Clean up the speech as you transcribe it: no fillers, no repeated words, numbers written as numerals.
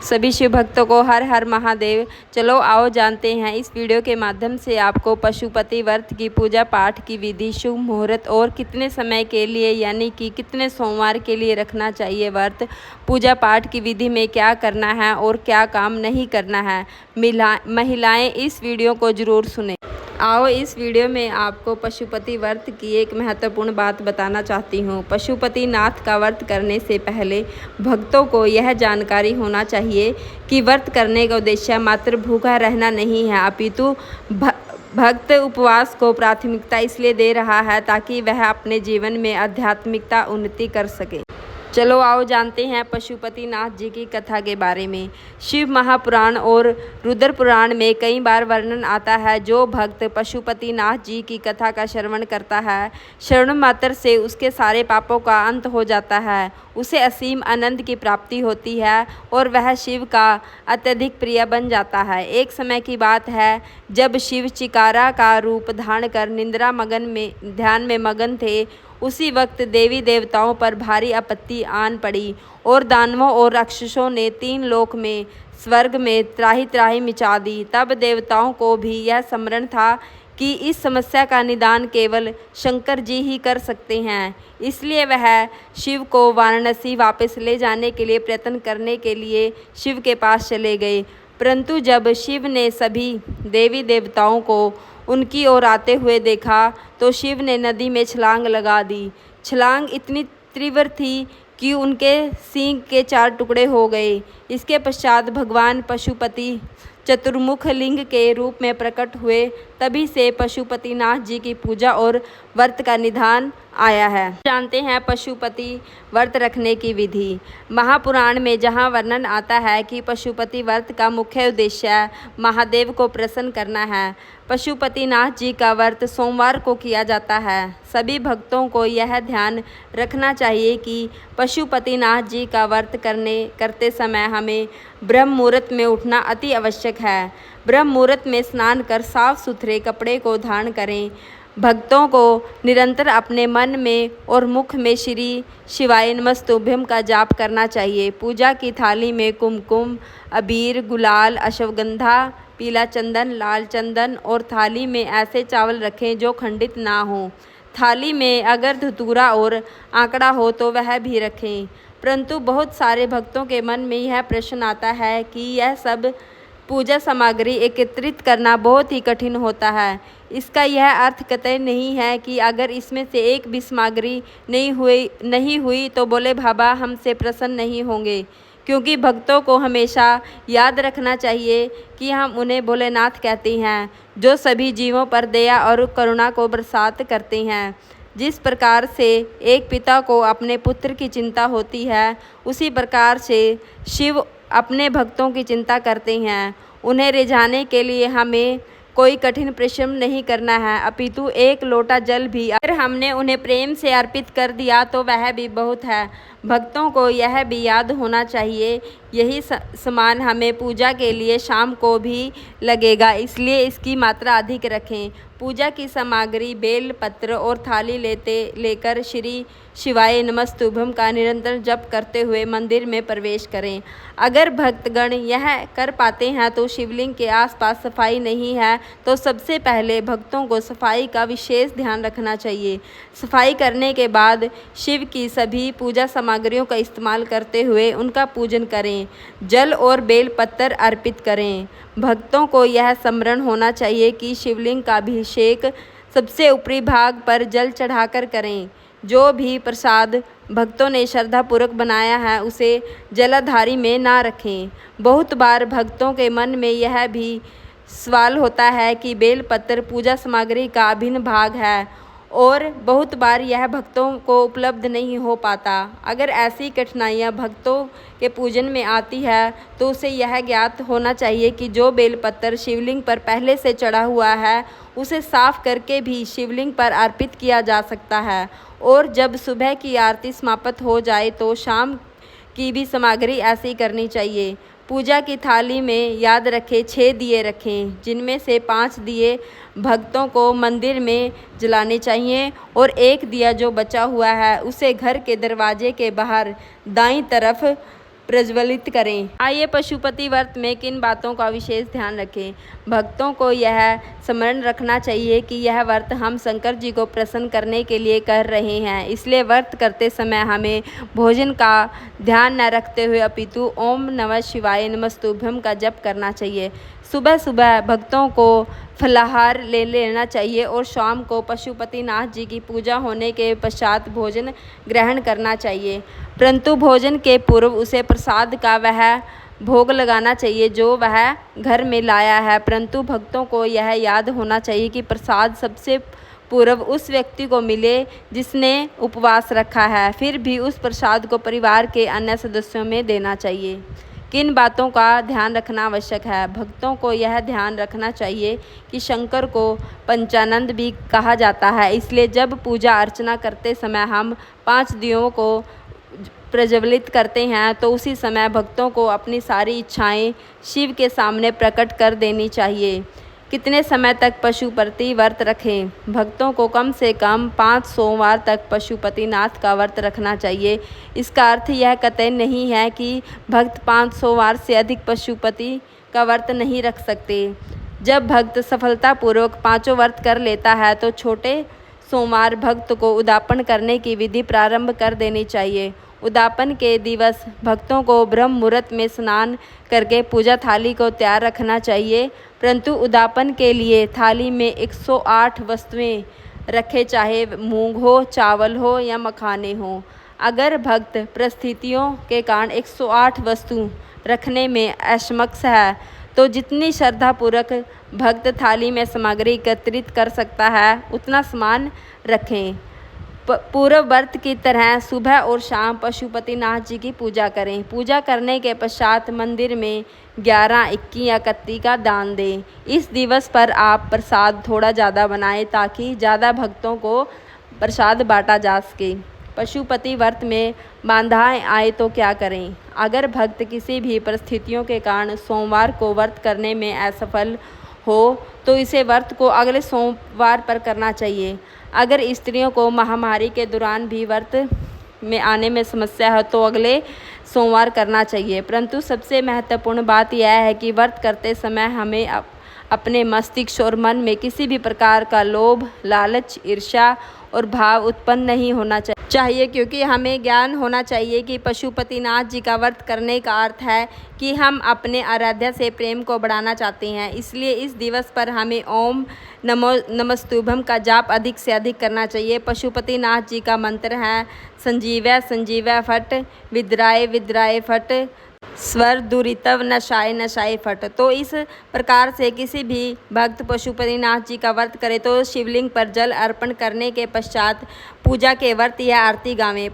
सभी शिव भक्तों को हर हर महादेव। चलो आओ जानते हैं इस वीडियो के माध्यम से आपको पशुपति व्रत की पूजा पाठ की विधि, शुभ मुहूर्त और कितने समय के लिए यानी कि कितने सोमवार के लिए रखना चाहिए व्रत, पूजा पाठ की विधि में क्या करना है और क्या काम नहीं करना है। महिलाएं इस वीडियो को ज़रूर सुनें। आओ इस वीडियो में आपको पशुपति व्रत की एक महत्वपूर्ण बात बताना चाहती हूँ। पशुपति नाथ का व्रत करने से पहले भक्तों को यह जानकारी होना चाहिए कि व्रत करने का उद्देश्य मात्र भूखा रहना नहीं है, अपितु भक्त उपवास को प्राथमिकता इसलिए दे रहा है ताकि वह अपने जीवन में आध्यात्मिकता उन्नति कर सके। चलो आओ जानते हैं पशुपति नाथ जी की कथा के बारे में। शिव महापुराण और रुद्र पुराण में कई बार वर्णन आता है। जो भक्त पशुपति नाथ जी की कथा का श्रवण करता है, श्रवण मात्र से उसके सारे पापों का अंत हो जाता है, उसे असीम आनंद की प्राप्ति होती है और वह शिव का अत्यधिक प्रिय बन जाता है। एक समय की बात है जब शिव चिकारा का रूप धारण कर निद्रा मगन में ध्यान में मगन थे। उसी वक्त देवी देवताओं पर भारी आपत्ति आन पड़ी और दानवों और राक्षसों ने तीन लोक में स्वर्ग में त्राही त्राही मचा दी। तब देवताओं को भी यह स्मरण था कि इस समस्या का निदान केवल शंकर जी ही कर सकते हैं। इसलिए वह शिव को वाराणसी वापस ले जाने के लिए प्रयत्न करने के लिए शिव के पास चले गए। परंतु जब शिव ने सभी देवी देवताओं को उनकी ओर आते हुए देखा तो शिव ने नदी में छलांग लगा दी। छलांग इतनी तीव्र थी कि उनके सींग के 4 टुकड़े हो गए। इसके पश्चात भगवान पशुपति चतुर्मुख लिंग के रूप में प्रकट हुए। तभी से पशुपति नाथ जी की पूजा और व्रत का निधान आया है। जानते हैं पशुपति व्रत रखने की विधि। महापुराण में जहाँ वर्णन आता है कि पशुपति व्रत का मुख्य उद्देश्य महादेव को प्रसन्न करना है। पशुपति नाथ जी का व्रत सोमवार को किया जाता है। सभी भक्तों को यह ध्यान रखना चाहिए कि पशुपति नाथ जी का व्रत करते समय हमें ब्रह्म मुहूर्त में उठना अति आवश्यक है। ब्रह्म मुहूर्त में स्नान कर साफ सुथरे कपड़े को धारण करें। भक्तों को निरंतर अपने मन में और मुख में श्री शिवाय नमस्तुभ्यम का जाप करना चाहिए। पूजा की थाली में कुमकुम, अबीर, गुलाल, अश्वगंधा, पीला चंदन, लाल चंदन और थाली में ऐसे चावल रखें जो खंडित ना हो। थाली में अगर धतूरा और आंकड़ा हो तो वह भी रखें। परंतु बहुत सारे भक्तों के मन में यह प्रश्न आता है कि यह सब पूजा सामग्री एकत्रित करना बहुत ही कठिन होता है। इसका यह अर्थ कतई नहीं है कि अगर इसमें से एक भी सामग्री नहीं हुई तो बोले बाबा हमसे प्रसन्न नहीं होंगे, क्योंकि भक्तों को हमेशा याद रखना चाहिए कि हम उन्हें भोलेनाथ कहते हैं जो सभी जीवों पर दया और करुणा को बरसात करते हैं। जिस प्रकार से एक पिता को अपने पुत्र की चिंता होती है, उसी प्रकार से शिव अपने भक्तों की चिंता करते हैं। उन्हें रिझाने के लिए हमें कोई कठिन परिश्रम नहीं करना है, अपितु एक लोटा जल भी अगर हमने उन्हें प्रेम से अर्पित कर दिया तो वह भी बहुत है। भक्तों को यह भी याद होना चाहिए यही सामान हमें पूजा के लिए शाम को भी लगेगा, इसलिए इसकी मात्रा अधिक रखें। पूजा की सामग्री बेल पत्र और थाली लेकर श्री शिवाय नमस्तुभ्यम का निरंतर जप करते हुए मंदिर में प्रवेश करें। अगर भक्तगण यह कर पाते हैं तो शिवलिंग के आसपास सफाई नहीं है तो सबसे पहले भक्तों को सफाई का विशेष ध्यान रखना चाहिए। सफाई करने के बाद शिव की सभी पूजा सामग्रियों का इस्तेमाल करते हुए उनका पूजन करें। जल और बेल पत्र अर्पित करें। भक्तों को यह स्मरण होना चाहिए कि शिवलिंग का अभिषेक सबसे ऊपरी भाग पर जल चढ़ाकर करें। जो भी प्रसाद भक्तों ने श्रद्धापूर्वक बनाया है उसे जलाधारी में ना रखें। बहुत बार भक्तों के मन में यह भी सवाल होता है कि बेलपत्र पूजा सामग्री का अभिन्न भाग है और बहुत बार यह भक्तों को उपलब्ध नहीं हो पाता। अगर ऐसी कठिनाइयाँ भक्तों के पूजन में आती है तो उसे यह ज्ञात होना चाहिए कि जो बेलपत्र शिवलिंग पर पहले से चढ़ा हुआ है उसे साफ करके भी शिवलिंग पर अर्पित किया जा सकता है और जब सुबह की आरती समाप्त हो जाए तो शाम की भी सामग्री ऐसी करनी चाहिए। पूजा की थाली में याद रखें 6 दिए रखें, जिनमें से 5 दिए भक्तों को मंदिर में जलाने चाहिए और एक दिया जो बचा हुआ है उसे घर के दरवाजे के बाहर दाईं तरफ प्रज्वलित करें। आइए पशुपति व्रत में किन बातों का विशेष ध्यान रखें। भक्तों को यह स्मरण रखना चाहिए कि यह व्रत हम शंकर जी को प्रसन्न करने के लिए कर रहे हैं, इसलिए व्रत करते समय हमें भोजन का ध्यान न रखते हुए अपितु ओम नमः शिवाय नमस्तुभ्यम का जप करना चाहिए। सुबह सुबह भक्तों को फलाहार ले लेना चाहिए और शाम को पशुपतिनाथ जी की पूजा होने के पश्चात भोजन ग्रहण करना चाहिए, परंतु भोजन के पूर्व उसे प्रसाद का वह भोग लगाना चाहिए जो वह घर में लाया है। परंतु भक्तों को यह याद होना चाहिए कि प्रसाद सबसे पूर्व उस व्यक्ति को मिले जिसने उपवास रखा है, फिर भी उस प्रसाद को परिवार के अन्य सदस्यों में देना चाहिए। किन बातों का ध्यान रखना आवश्यक है। भक्तों को यह ध्यान रखना चाहिए कि शंकर को पंचानंद भी कहा जाता है, इसलिए जब पूजा अर्चना करते समय हम 5 दियों को प्रज्वलित करते हैं तो उसी समय भक्तों को अपनी सारी इच्छाएं शिव के सामने प्रकट कर देनी चाहिए। कितने समय तक पशुपति व्रत रखें। भक्तों को कम से कम 5 सोमवार तक पशुपतिनाथ का व्रत रखना चाहिए। इसका अर्थ यह कतई नहीं है कि भक्त 5 सोमवार से अधिक पशुपति का व्रत नहीं रख सकते। जब भक्त सफलतापूर्वक 5 व्रत कर लेता है तो छोटे सोमवार भक्त को उद्यापन करने की विधि प्रारंभ कर देनी चाहिए। उद्यापन के दिवस भक्तों को ब्रह्म मुहूर्त में स्नान करके पूजा थाली को तैयार रखना चाहिए, परंतु उद्यापन के लिए थाली में 108 वस्तुएं रखें, चाहे मूंग हो, चावल हो या मखाने हो। अगर भक्त परिस्थितियों के कारण 108 वस्तु रखने में असमर्थ है तो जितनी श्रद्धापूर्वक भक्त थाली में सामग्री एकत्रित कर सकता है उतना सामान रखें। पूर्व व्रत की तरह सुबह और शाम पशुपतिनाथ जी की पूजा करें। पूजा करने के पश्चात मंदिर में 11, 21 या 31 का दान दें। इस दिवस पर आप प्रसाद थोड़ा ज़्यादा बनाएं ताकि ज़्यादा भक्तों को प्रसाद बांटा जा सके। पशुपति व्रत में बाधाएं आए तो क्या करें। अगर भक्त किसी भी परिस्थितियों के कारण सोमवार को व्रत करने में असफल हो तो इसे व्रत को अगले सोमवार पर करना चाहिए। अगर स्त्रियों को महामारी के दौरान भी व्रत में आने में समस्या है तो अगले सोमवार करना चाहिए, परंतु सबसे महत्वपूर्ण बात यह है कि व्रत करते समय हमें अपने मस्तिष्क और मन में किसी भी प्रकार का लोभ, लालच, ईर्ष्या और भाव उत्पन्न नहीं होना चाहिए, क्योंकि हमें ज्ञान होना चाहिए कि पशुपतिनाथ जी का व्रत करने का अर्थ है कि हम अपने आराध्य से प्रेम को बढ़ाना चाहते हैं। इसलिए इस दिवस पर हमें ओम नमो नमस्तुभ्यम का जाप अधिक से अधिक करना चाहिए। पशुपतिनाथ जी का मंत्र है संजीवय संजीवय फट, विद्राय विद्राय फट, स्वर दुरितव नशाए नशाए फट। तो इस प्रकार से किसी भी भक्त पशुपतिनाथ जी का व्रत करे तो शिवलिंग पर जल अर्पण करने के पश्चात पूजा के व्रत या आरती गावें।